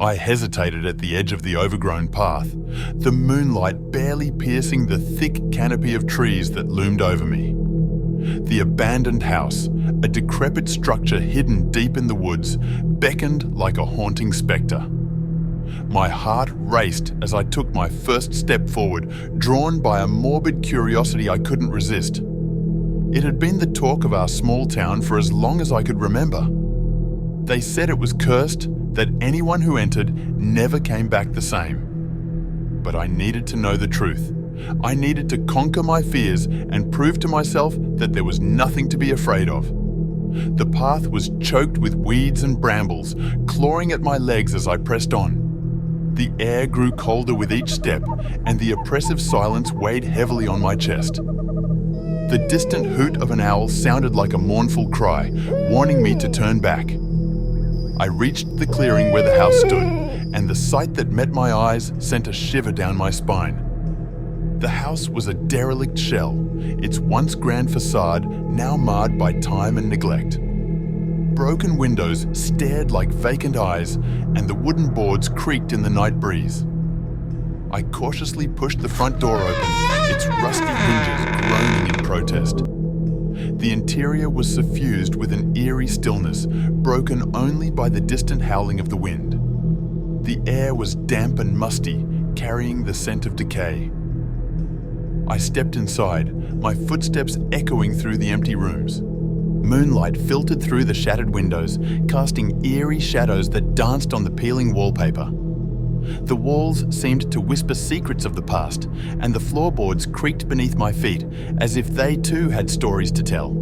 I hesitated at the edge of the overgrown path, the moonlight barely piercing the thick canopy of trees that loomed over me. The abandoned house, a decrepit structure hidden deep in the woods, beckoned like a haunting spectre. My heart raced as I took my first step forward, drawn by a morbid curiosity I couldn't resist. It had been the talk of our small town for as long as I could remember. They said it was cursed, that anyone who entered never came back the same. But I needed to know the truth. I needed to conquer my fears and prove to myself that there was nothing to be afraid of. The path was choked with weeds and brambles, clawing at my legs as I pressed on. The air grew colder with each step, and the oppressive silence weighed heavily on my chest. The distant hoot of an owl sounded like a mournful cry, warning me to turn back. I reached the clearing where the house stood, and the sight that met my eyes sent a shiver down my spine. The house was a derelict shell, its once grand facade now marred by time and neglect. Broken windows stared like vacant eyes, and the wooden boards creaked in the night breeze. I cautiously pushed the front door open, its rusty hinges groaning in protest. The interior was suffused with an eerie stillness, broken only by the distant howling of the wind. The air was damp and musty, carrying the scent of decay. I stepped inside, my footsteps echoing through the empty rooms. Moonlight filtered through the shattered windows, casting eerie shadows that danced on the peeling wallpaper. The walls seemed to whisper secrets of the past, and the floorboards creaked beneath my feet, as if they too had stories to tell.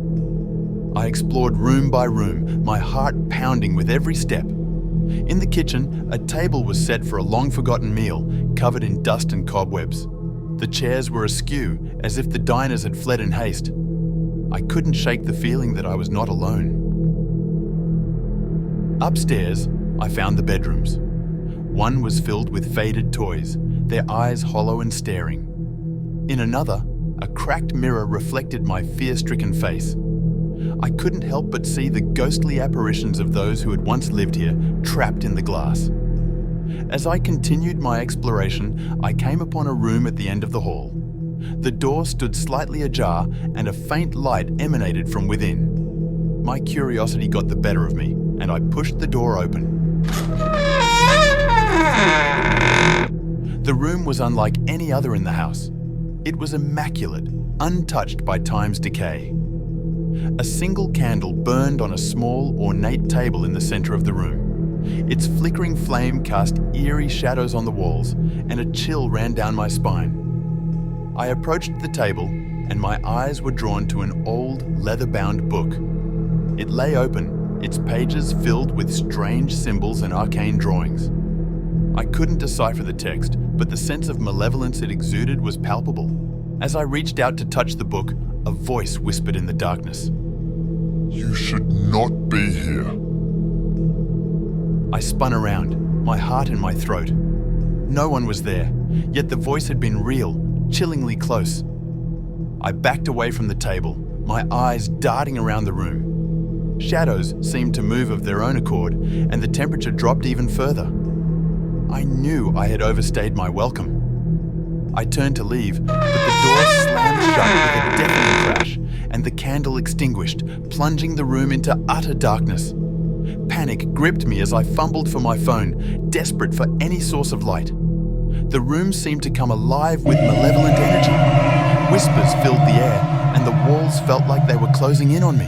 I explored room by room, my heart pounding with every step. In the kitchen, a table was set for a long-forgotten meal, covered in dust and cobwebs. The chairs were askew, as if the diners had fled in haste. I couldn't shake the feeling that I was not alone. Upstairs, I found the bedrooms. One was filled with faded toys, their eyes hollow and staring. In another, a cracked mirror reflected my fear-stricken face. I couldn't help but see the ghostly apparitions of those who had once lived here, trapped in the glass. As I continued my exploration, I came upon a room at the end of the hall. The door stood slightly ajar, and a faint light emanated from within. My curiosity got the better of me, and I pushed the door open. The room was unlike any other in the house. It was immaculate, untouched by time's decay. A single candle burned on a small, ornate table in the center of the room. Its flickering flame cast eerie shadows on the walls, and a chill ran down my spine. I approached the table, and my eyes were drawn to an old, leather-bound book. It lay open, its pages filled with strange symbols and arcane drawings. I couldn't decipher the text, but the sense of malevolence it exuded was palpable. As I reached out to touch the book, a voice whispered in the darkness. "You should not be here." I spun around, my heart in my throat. No one was there, yet the voice had been real, chillingly close. I backed away from the table, my eyes darting around the room. Shadows seemed to move of their own accord, and the temperature dropped even further. I knew I had overstayed my welcome. I turned to leave, but the door slammed shut with a deafening crash, and the candle extinguished, plunging the room into utter darkness. Panic gripped me as I fumbled for my phone, desperate for any source of light. The room seemed to come alive with malevolent energy. Whispers filled the air, and the walls felt like they were closing in on me.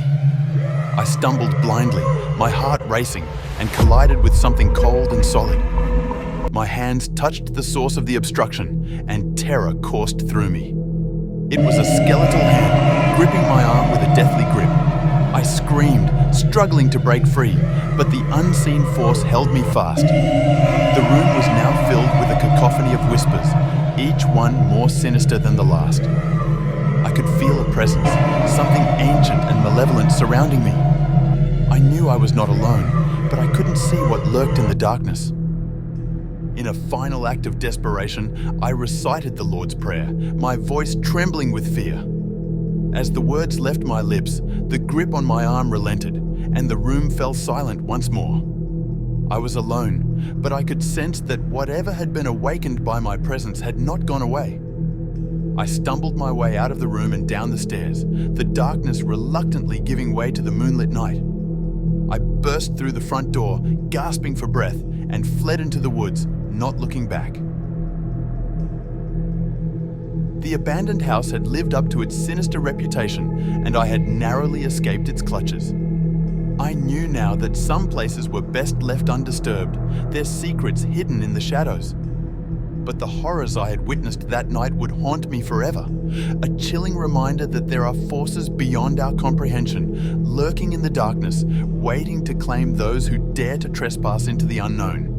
I stumbled blindly, my heart racing, and collided with something cold and solid. My hands touched the source of the obstruction, and terror coursed through me. It was a skeletal hand, gripping my arm with a deathly grip. I screamed, struggling to break free, but the unseen force held me fast. The room was now filled with a cacophony of whispers, each one more sinister than the last. I could feel a presence, something ancient and malevolent surrounding me. I knew I was not alone, but I couldn't see what lurked in the darkness. In a final act of desperation, I recited the Lord's Prayer, my voice trembling with fear. As the words left my lips, the grip on my arm relented, and the room fell silent once more. I was alone, but I could sense that whatever had been awakened by my presence had not gone away. I stumbled my way out of the room and down the stairs, the darkness reluctantly giving way to the moonlit night. I burst through the front door, gasping for breath, and fled into the woods, not looking back. The abandoned house had lived up to its sinister reputation, and I had narrowly escaped its clutches. I knew now that some places were best left undisturbed, their secrets hidden in the shadows. But the horrors I had witnessed that night would haunt me forever, a chilling reminder that there are forces beyond our comprehension, lurking in the darkness, waiting to claim those who dare to trespass into the unknown.